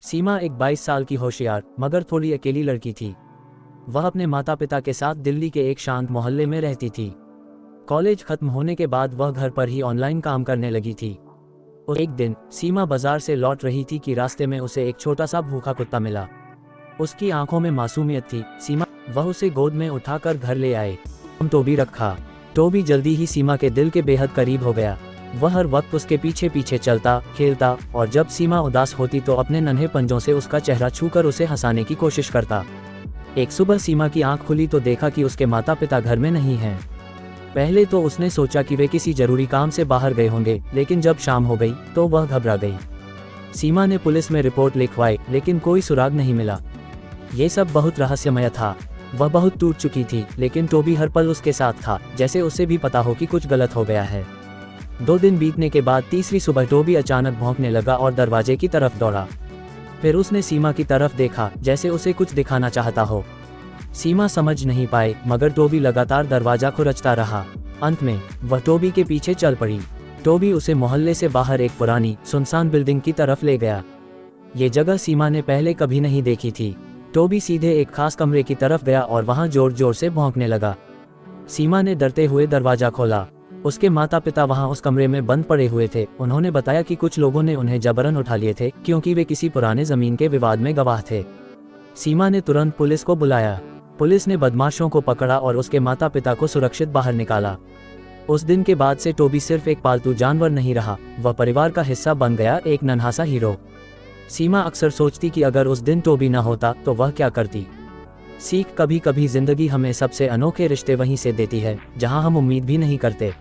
सीमा एक 22 साल की होशियार मगर थोड़ी अकेली लड़की थी। वह अपने माता पिता के साथ दिल्ली के एक शांत मोहल्ले में रहती थी। कॉलेज खत्म होने के बाद वह घर पर ही ऑनलाइन काम करने लगी थी। और एक दिन सीमा बाजार से लौट रही थी कि रास्ते में उसे एक छोटा सा भूखा कुत्ता मिला। उसकी आंखों में मासूमियत थी। वह उसे गोद में उठाकर घर ले आए। टोबी रखा। टोबी जल्दी ही सीमा के दिल के बेहद करीब हो गया। वह हर वक्त उसके पीछे पीछे चलता खेलता और जब सीमा उदास होती तो अपने नन्हे पंजों से उसका चेहरा छूकर उसे हंसाने की कोशिश करता। एक सुबह सीमा की आंख खुली तो देखा कि उसके माता पिता घर में नहीं हैं। पहले तो उसने सोचा कि वे किसी जरूरी काम से बाहर गए होंगे, लेकिन जब शाम हो गई तो वह घबरा गई। सीमा ने पुलिस में रिपोर्ट लिखवाई, लेकिन कोई सुराग नहीं मिला। ये सब बहुत रहस्यमय था। वह बहुत टूट चुकी थी, लेकिन टोबी हर पल उसके साथ था, जैसे उसे भी पता हो कि कुछ गलत हो गया है। 2 दिन बीतने के बाद तीसरी सुबह टोबी अचानक भौंकने लगा और दरवाजे की तरफ दौड़ा। फिर उसने सीमा की तरफ देखा, जैसे उसे कुछ दिखाना चाहता हो। सीमा समझ नहीं पाए, मगर टोबी लगातार दरवाजा खुरचता रहा। अंत में वह टोबी के पीछे चल पड़ी। टोबी उसे मोहल्ले से बाहर एक पुरानी सुनसान बिल्डिंग की तरफ ले गया। ये जगह सीमा ने पहले कभी नहीं देखी थी। टोबी सीधे एक खास कमरे की तरफ गया और वहां जोर जोर से भौंकने लगा। सीमा ने डरते हुए दरवाजा खोला। उसके माता पिता वहां उस कमरे में बंद पड़े हुए थे। उन्होंने बताया कि कुछ लोगों ने उन्हें जबरन उठा लिए थे, क्योंकि वे किसी पुराने जमीन के विवाद में गवाह थे। सीमा ने तुरंत पुलिस को बुलाया। पुलिस ने बदमाशों को पकड़ा और उसके माता पिता को सुरक्षित बाहर निकाला। उस दिन के बाद से टोबी सिर्फ एक पालतू जानवर नहीं रहा, वह परिवार का हिस्सा बन गया, एक नन्हा सा हीरो। सीमा अक्सर सोचती कि अगर उस दिन टोबी न होता तो वह क्या करती। सीख, कभी कभी जिंदगी हमें सबसे अनोखे रिश्ते वहीं से देती है जहां हम उम्मीद भी नहीं करते।